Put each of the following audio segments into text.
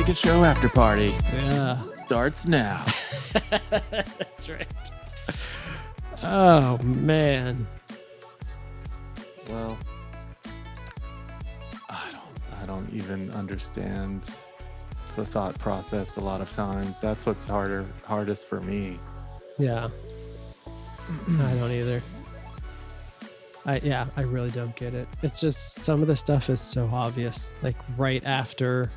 Naked Show after party. Yeah. Starts now. That's right. Oh, man. Well, I don't even understand the thought process a lot of times. That's what's hardest for me. Yeah. I don't either. I really don't get it. It's just some of the stuff is so obvious. Like right after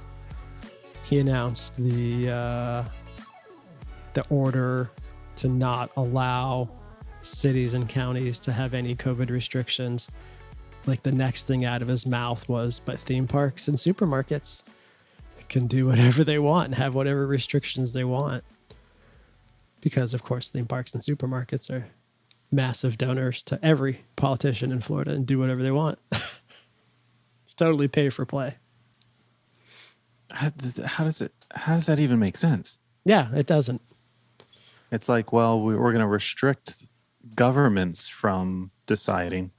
he announced the order to not allow cities and counties to have any COVID restrictions, like the next thing out of his mouth was, but theme parks and supermarkets can do whatever they want and have whatever restrictions they want. Because, of course, theme parks and supermarkets are massive donors to every politician in Florida and do whatever they want. It's totally pay for play. How does that even make sense? Yeah, it doesn't. It's like, well, we're going to restrict governments from deciding,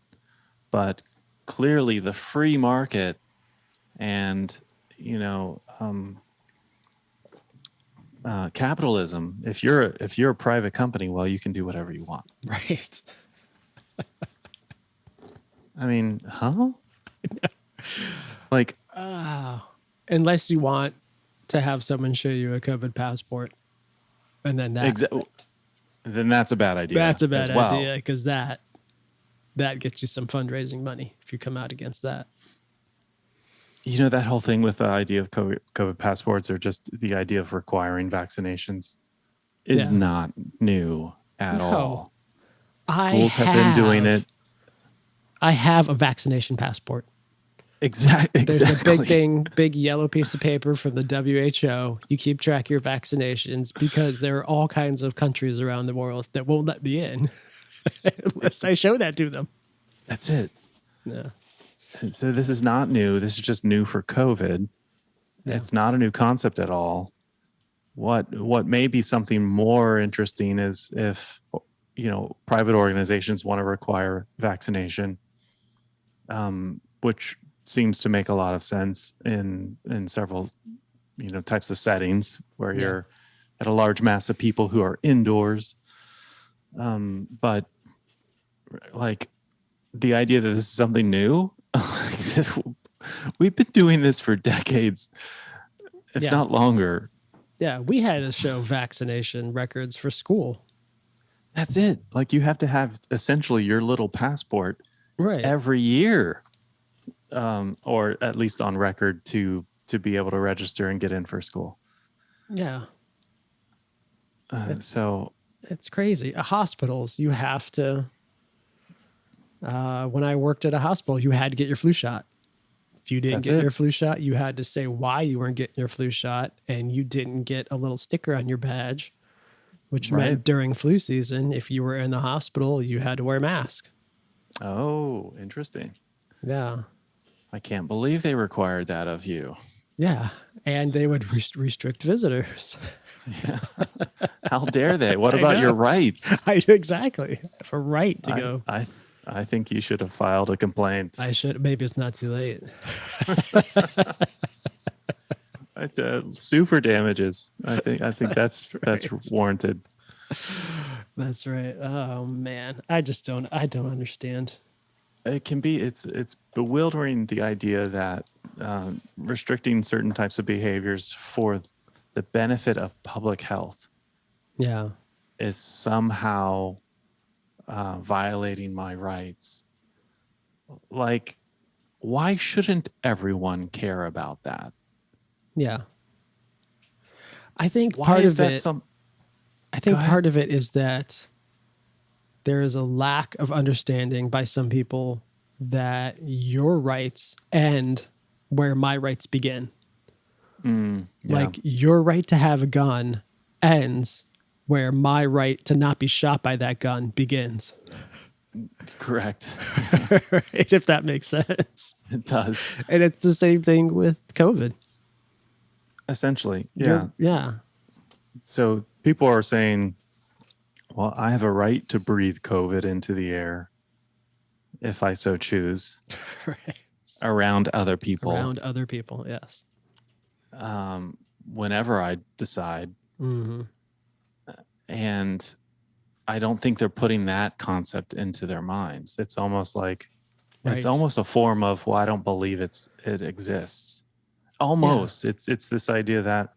but clearly the free market and, capitalism, if you're a private company, well, you can do whatever you want. Right. I mean, huh? Like, unless you want to have someone show you a COVID passport, and then then that's a bad idea. That's a bad idea because that gets you some fundraising money if you come out against that. That whole thing with the idea of COVID passports or just the idea of requiring vaccinations is not new at all. Schools have been doing it. I have a vaccination passport. Exactly. There's a big yellow piece of paper from the WHO. You keep track of your vaccinations because there are all kinds of countries around the world that won't let me in unless I show that to them. That's it. Yeah. And so this is not new. This is just new for COVID. Yeah. It's not a new concept at all. What may be something more interesting is if, private organizations want to require vaccination, which seems to make a lot of sense in several, types of settings where you're at a large mass of people who are indoors. But like the idea that this is something new, we've been doing this for decades, if not longer. Yeah, we had to show vaccination records for school. That's it. Like you have to have essentially your little passport every year, or at least on record to be able to register and get in for school. Yeah. So it's crazy. Hospitals, you have to. When I worked at a hospital, you had to get your flu shot. If you didn't get your flu shot, you had to say why you weren't getting your flu shot, and you didn't get a little sticker on your badge, which meant during flu season, if you were in the hospital, you had to wear a mask. Oh, interesting. Yeah. I can't believe they required that of you. Yeah. And they would restrict visitors. Yeah. How dare they? What about your rights? Exactly. I have a right to go. I think you should have filed a complaint. I should. Maybe it's not too late. Sue for damages. I think that's warranted. That's right. Oh man, I don't understand. It can be. It's bewildering, the idea that restricting certain types of behaviors for the benefit of public health, is somehow violating my rights. Like, why shouldn't everyone care about that? Yeah. I think part of it is that there is a lack of understanding by some people that your rights end where my rights begin. Like your right to have a gun ends where my right to not be shot by that gun begins. Correct. Right, if that makes sense. It does. And it's the same thing with COVID. Essentially, yeah. Yeah. So people are saying, well, I have a right to breathe COVID into the air if I so choose. Right. Around other people. Around other people, yes. whenever I decide. Mm-hmm. And I don't think they're putting that concept into their minds. It's almost like, it's almost a form of, well, I don't believe it exists. Almost. Yeah. It's this idea that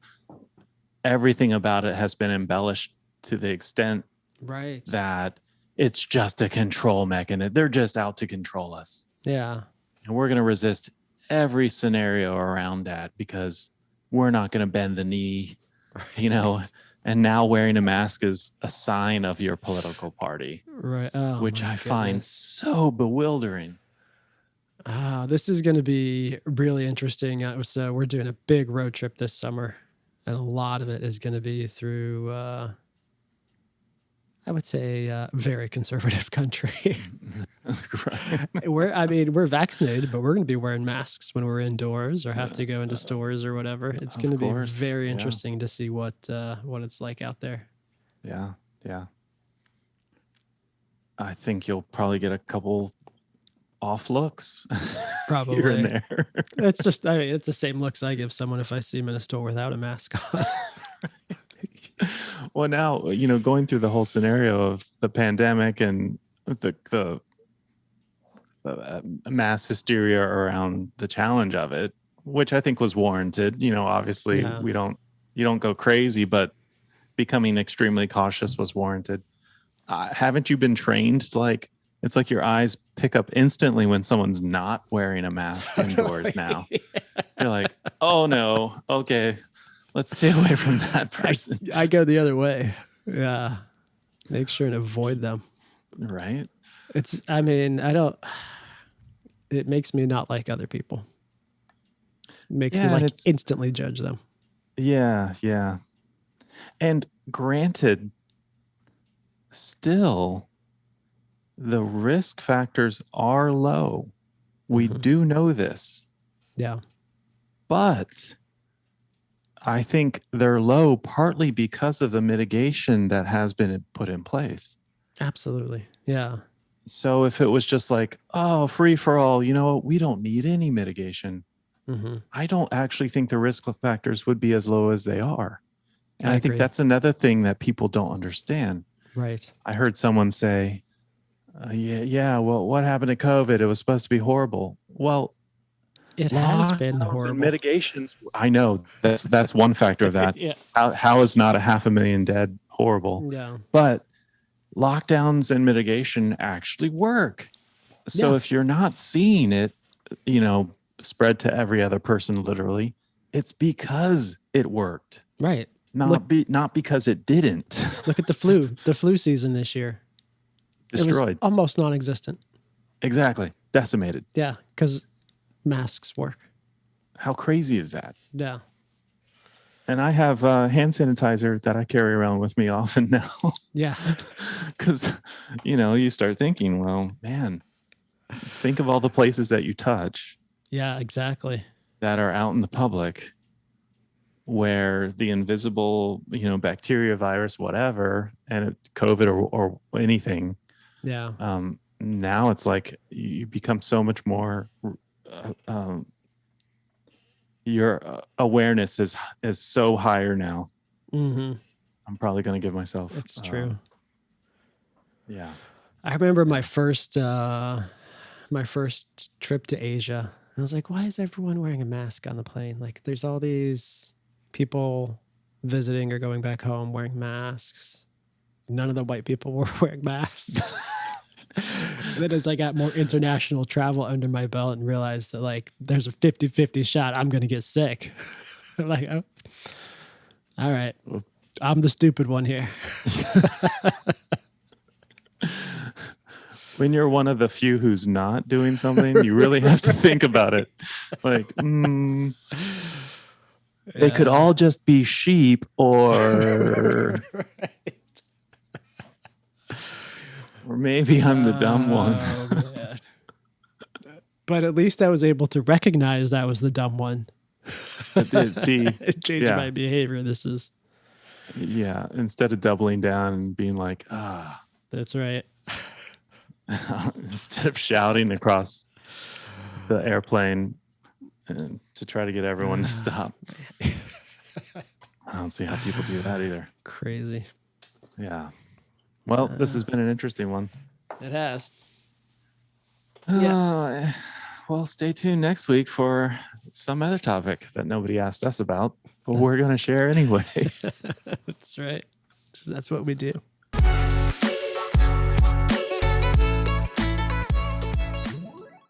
everything about it has been embellished to the extent that it's just a control mechanism. They're just out to control us. Yeah. And we're going to resist every scenario around that because we're not going to bend the knee, you know, and now wearing a mask is a sign of your political party, right? Which I find so bewildering. This is going to be really interesting. So we're doing a big road trip this summer, and a lot of it is going to be through, I would say, a very conservative country. We're vaccinated, but we're going to be wearing masks when we're indoors or have to go into stores or whatever. It's going to be very interesting to see what it's like out there. Yeah. Yeah. I think you'll probably get a couple off looks probably here and there. It's just, it's the same looks I give someone if I see them in a store without a mask on. Well, now, going through the whole scenario of the pandemic and the mass hysteria around the challenge of it, which I think was warranted. Obviously you don't go crazy, but becoming extremely cautious was warranted. Haven't you been trained? Like, it's like your eyes pick up instantly when someone's not wearing a mask indoors now. You're like, oh no, okay, let's stay away from that person. I go the other way. Yeah. Make sure to avoid them. Right. It makes me not like other people. It makes me instantly judge them. Yeah. Yeah. And granted, still, the risk factors are low. We do know this. Yeah. But I think they're low partly because of the mitigation that has been put in place. Absolutely. Yeah. So if it was just like, oh, free for all, we don't need any mitigation. I don't actually think the risk factors would be as low as they are. And I think that's another thing that people don't understand. Right. I heard someone say, well, what happened to COVID? It was supposed to be horrible. Well, it has been horrible. And mitigations. I know that's one factor of that. Yeah. How is not 500,000 dead horrible? Yeah. But lockdowns and mitigation actually work. So if you're not seeing it, spread to every other person, literally, it's because it worked. Right. Not because it didn't. Look at the flu season this year. Destroyed. It was almost non-existent. Exactly. Decimated. Yeah. Because masks work. How crazy is that? Yeah. And I have hand sanitizer that I carry around with me often now. Yeah. Because, you start thinking, well, man, think of all the places that you touch. Yeah, exactly. That are out in the public where the invisible, bacteria, virus, whatever, and COVID or anything. Yeah. Now it's like you become so much more, your awareness is so higher now. I'm probably going to give myself. It's true. Yeah. I remember my first trip to Asia. I was like, why is everyone wearing a mask on the plane? Like, there's all these people visiting or going back home wearing masks. None of the white people were wearing masks. Then as I got more international travel under my belt and realized that, like, there's a 50-50 shot I'm going to get sick. I'm like, oh, all right, I'm the stupid one here. When you're one of the few who's not doing something, you really have to think about it. Like, they could all just be sheep, or or maybe I'm the dumb one. Man. But at least I was able to recognize I was the dumb one. I did see. It changed my behavior. Instead of doubling down and being like, That's right. Instead of shouting across the airplane to try to get everyone to stop. don't see how people do that either. Crazy. Yeah. Well, this has been an interesting one. It has. Well, stay tuned next week for some other topic that nobody asked us about, but we're going to share anyway. That's right. That's what we do.